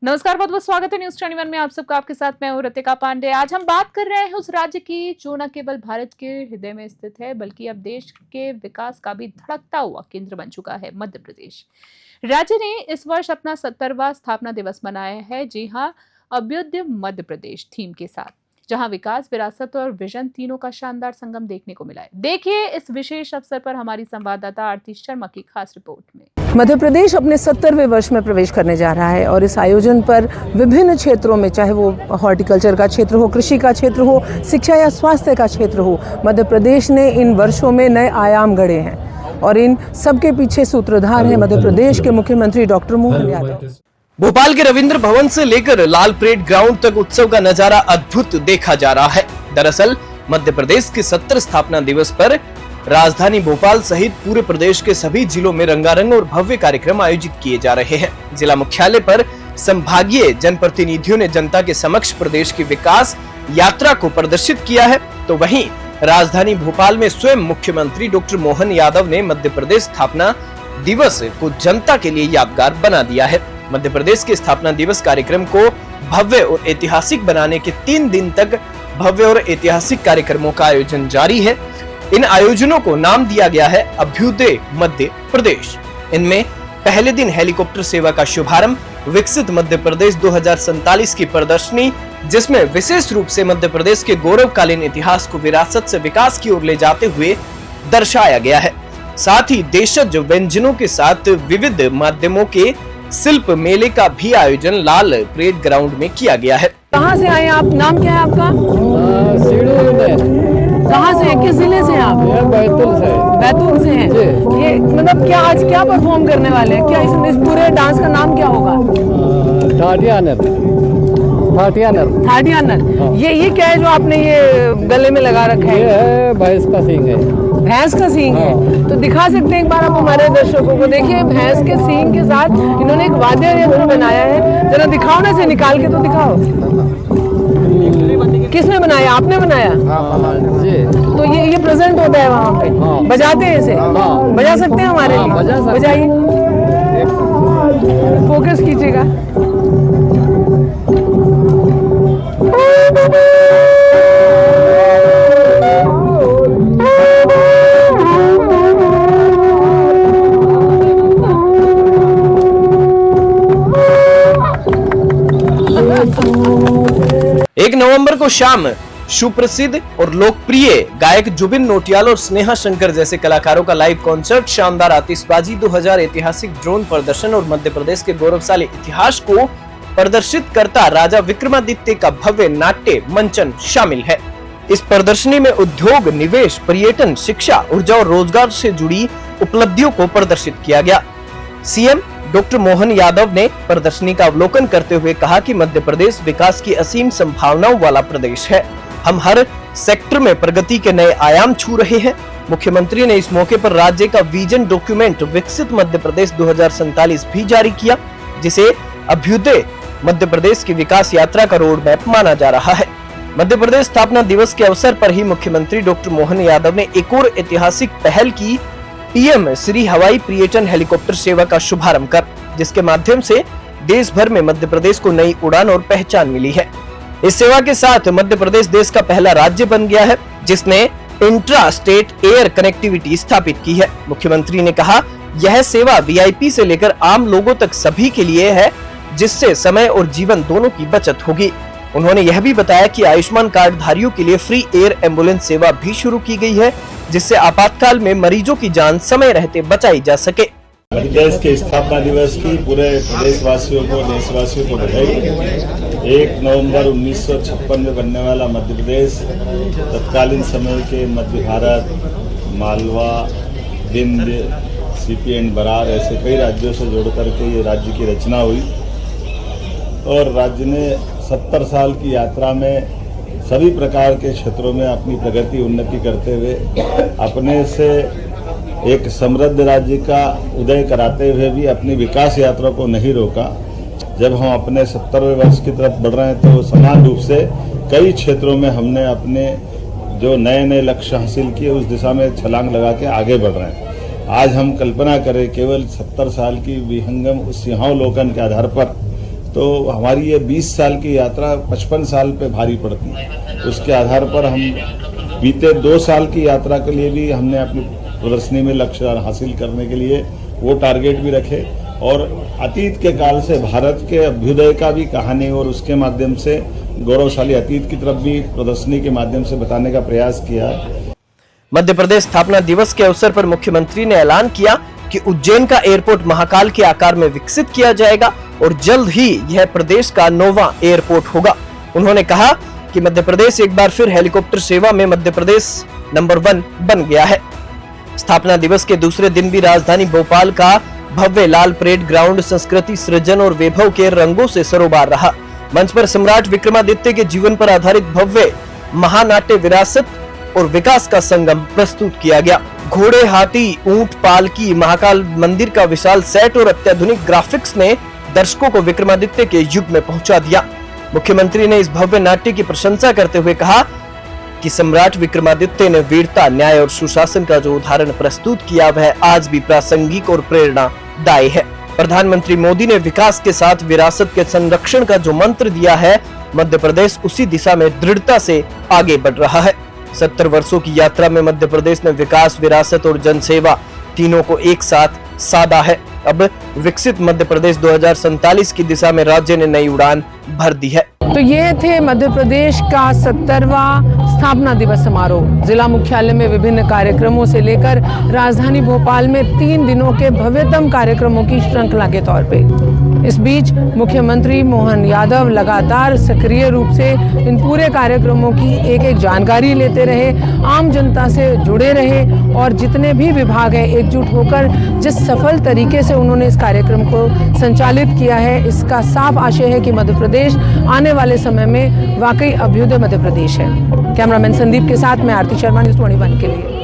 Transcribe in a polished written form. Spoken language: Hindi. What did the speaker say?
नमस्कार, बहुत बहुत स्वागत है न्यूज 21 में। आप सबका आपके साथ मैं हूं रितिका पांडे। आज हम बात कर रहे हैं उस राज्य की जो न केवल भारत के हृदय में स्थित है बल्कि अब देश के विकास का भी धड़कता हुआ केंद्र बन चुका है, मध्य प्रदेश। राज्य ने इस वर्ष अपना 70वां स्थापना दिवस मनाया है। जी हाँ, अभ्युदय मध्य प्रदेश थीम के साथ, जहां विकास, विरासत और विजन तीनों का शानदार संगम देखने को मिला है। देखिए इस विशेष अवसर पर हमारी संवाददाता आरती शर्मा की खास रिपोर्ट में। मध्य प्रदेश अपने 70वें वर्ष में प्रवेश करने जा रहा है और इस आयोजन पर विभिन्न क्षेत्रों में, चाहे वो हॉर्टिकल्चर का क्षेत्र हो, कृषि का क्षेत्र हो, शिक्षा या स्वास्थ्य का क्षेत्र हो, मध्य प्रदेश ने इन वर्षों में नए आयाम गढ़े हैं और इन सबके पीछे सूत्रधार हैं मध्य प्रदेश के मुख्यमंत्री डॉक्टर मोहन यादव। भोपाल के रविंद्र भवन से लेकर लाल परेड ग्राउंड तक उत्सव का नजारा अद्भुत देखा जा रहा है। दरअसल मध्य प्रदेश के 70 स्थापना दिवस पर राजधानी भोपाल सहित पूरे प्रदेश के सभी जिलों में रंगारंग और भव्य कार्यक्रम आयोजित किए जा रहे हैं। जिला मुख्यालय पर संभागीय जनप्रतिनिधियों ने जनता के समक्ष प्रदेश की विकास यात्रा को प्रदर्शित किया है, तो वहीं राजधानी भोपाल में स्वयं मुख्यमंत्री डॉक्टर मोहन यादव ने मध्य प्रदेश स्थापना दिवस को जनता के लिए यादगार बना दिया है। मध्य प्रदेश के स्थापना दिवस कार्यक्रम को भव्य और ऐतिहासिक बनाने के 3 दिन तक भव्य और ऐतिहासिक कार्यक्रमों का आयोजन जारी है। इन आयोजनों को नाम दिया गया है अभ्युदय मध्य प्रदेश। इनमें पहले दिन हेलीकॉप्टर सेवा का शुभारंभ, विकसित मध्य प्रदेश 2047 की प्रदर्शनी, जिसमें विशेष रूप से मध्य प्रदेश के गौरवकालीन इतिहास को विरासत से विकास की ओर ले जाते हुए दर्शाया गया है। साथ ही देशज व्यंजनों के साथ विविध माध्यमों के शिल्प मेले का भी आयोजन लाल परेड ग्राउंड में किया गया है। कहाँ से आए आप? नाम क्या है आपका? कहाँ से? किस जिले से हैं आप? बैतूल से। बैतूल से हैं। ये मतलब क्या आज क्या परफॉर्म करने वाले हैं? क्या इस पूरे डांस का नाम क्या होगा? थाटियानर। ये क्या है जो आपने ये गले में लगा रखा है? ये है भैंस का सींग है। भैंस का सींग है। तो दिखा सकते हैं एक बार आप हमारे दर्शकों को? देखिए भैंस के सींग के साथ इन्होंने एक वाद्य यंत्र बनाया है। जरा दिखाओ ना, इसे निकाल के तो दिखाओ। किसने बनाया? आपने बनाया? तो ये प्रेजेंट होता है वहाँ पे? बजाते हैं इसे? बजा सकते हैं हमारे लिए? बजाइए, फोकस कीजिएगा। एक नवंबर को शाम सुप्रसिद्ध और लोकप्रिय गायक जुबिन नौटियाल और स्नेहा शंकर जैसे कलाकारों का लाइव कॉन्सर्ट, शानदार आतिशबाजी, 2000 ऐतिहासिक ड्रोन प्रदर्शन और मध्य प्रदेश के गौरवशाली इतिहास को प्रदर्शित करता राजा विक्रमादित्य का भव्य नाट्य मंचन शामिल है। इस प्रदर्शनी में उद्योग, निवेश, पर्यटन, शिक्षा, ऊर्जा और रोजगार से जुड़ी उपलब्धियों को प्रदर्शित किया गया। सीएम डॉक्टर मोहन यादव ने प्रदर्शनी का अवलोकन करते हुए कहा कि मध्य प्रदेश विकास की असीम संभावनाओं वाला प्रदेश है। हम हर सेक्टर में प्रगति के नए आयाम छू रहे हैं। मुख्यमंत्री ने इस मौके पर राज्य का विजन डॉक्यूमेंट विकसित मध्य प्रदेश 2047 भी जारी किया, जिसे अभ्युदय मध्य प्रदेश की विकास यात्रा का रोड मैप माना जा रहा है। मध्य प्रदेश स्थापना दिवस के अवसर पर ही मुख्यमंत्री डॉक्टर मोहन यादव ने एक और ऐतिहासिक पहल की, पीएम श्री हवाई पर्यटन हेलीकॉप्टर सेवा का शुभारंभ कर, जिसके माध्यम से देश भर में मध्य प्रदेश को नई उड़ान और पहचान मिली है। इस सेवा के साथ मध्य प्रदेश देश का पहला राज्य बन गया है जिसने इंट्रा स्टेट एयर कनेक्टिविटी स्थापित की है। मुख्यमंत्री ने कहा, यह सेवा वीआईपी से लेकर आम लोगों तक सभी के लिए है, जिससे समय और जीवन दोनों की बचत होगी। उन्होंने यह भी बताया कि आयुष्मान कार्ड धारियों के लिए फ्री एयर एम्बुलेंस सेवा भी शुरू की गई है, जिससे आपातकाल में मरीजों की जान समय रहते बचाई जा सके। मध्य प्रदेश के स्थापना दिवस की पूरे प्रदेशवासियों को, देशवासियों को बधाई। 1 नवंबर 1956 में बनने वाला मध्य प्रदेश तत्कालीन समय के मध्य भारत, मालवा, विंध्य, सीपी एंड बरार ऐसे कई राज्यों से जोड़ करके ये राज्य की रचना हुई और राज्य ने 70 साल की यात्रा में सभी प्रकार के क्षेत्रों में अपनी प्रगति, उन्नति करते हुए अपने से एक समृद्ध राज्य का उदय कराते हुए भी अपनी विकास यात्रा को नहीं रोका। जब हम अपने 70वें वर्ष की तरफ बढ़ रहे हैं तो समान रूप से कई क्षेत्रों में हमने अपने जो नए नए लक्ष्य हासिल किए उस दिशा में छलांग लगा के आगे बढ़ रहे हैं। आज हम कल्पना करें केवल 70 साल की विहंगम उस सिंहावलोकन के आधार पर तो हमारी ये 20 साल की यात्रा 55 साल पे भारी पड़ती है। उसके आधार पर हम बीते 2 साल की यात्रा के लिए भी हमने अपनी प्रदर्शनी में लक्ष्य हासिल करने के लिए वो टारगेट भी रखे और अतीत के काल से भारत के अभ्युदय का भी कहानी और उसके माध्यम से गौरवशाली अतीत की तरफ भी प्रदर्शनी के माध्यम से बताने का प्रयास किया। मध्य प्रदेश स्थापना दिवस के अवसर पर मुख्यमंत्री ने ऐलान किया कि उज्जैन का एयरपोर्ट महाकाल के आकार में विकसित किया जाएगा और जल्द ही यह प्रदेश का 9वां एयरपोर्ट होगा। उन्होंने कहा कि मध्य प्रदेश एक बार फिर हेलीकॉप्टर सेवा में मध्य प्रदेश नंबर 1 बन गया है। स्थापना दिवस के दूसरे दिन भी राजधानी भोपाल का भव्य लाल परेड ग्राउंड संस्कृति सृजन और वैभव के रंगों से सरोबार रहा। मंच पर सम्राट विक्रमादित्य के जीवन पर आधारित भव्य महानाट्य विरासत और विकास का संगम प्रस्तुत किया गया। घोड़े, हाथी, ऊंट, पालकी, महाकाल मंदिर का विशाल सेट और अत्याधुनिक ग्राफिक्स ने दर्शकों को विक्रमादित्य के युग में पहुंचा दिया। मुख्यमंत्री ने इस भव्य नाट्य की प्रशंसा करते हुए कहा कि सम्राट विक्रमादित्य ने वीरता, न्याय और सुशासन का जो उदाहरण प्रस्तुत किया वह आज भी प्रासंगिक और प्रेरणादायी है। प्रधानमंत्री मोदी ने विकास के साथ विरासत के संरक्षण का जो मंत्र दिया है, मध्य प्रदेश उसी दिशा में दृढ़ता से आगे बढ़ रहा है। 70 वर्षों की यात्रा में मध्य प्रदेश ने विकास, विरासत और जनसेवा तीनों को एक साथ साधा है। अब विकसित मध्य प्रदेश 2047 की दिशा में राज्य ने नई उड़ान भर दी है। तो ये थे मध्य प्रदेश का 70वां स्थापना दिवस समारोह। जिला मुख्यालय में विभिन्न कार्यक्रमों से लेकर राजधानी भोपाल में 3 दिनों के भव्यतम कार्यक्रमों की श्रृंखला के तौर पे। इस बीच मुख्यमंत्री मोहन यादव लगातार सक्रिय रूप से इन पूरे कार्यक्रमों की एक जानकारी लेते रहे, आम जनता से जुड़े रहे और जितने भी विभाग हैं एकजुट होकर जिस सफल तरीके से उन्होंने इस कार्यक्रम को संचालित किया है, इसका साफ आशय है कि मध्य प्रदेश आने वाले समय में वाकई अभ्युदय मध्य प्रदेश है। कैमरामैन संदीप के साथ मैं आरती शर्मा, न्यूज़ 21 के लिए।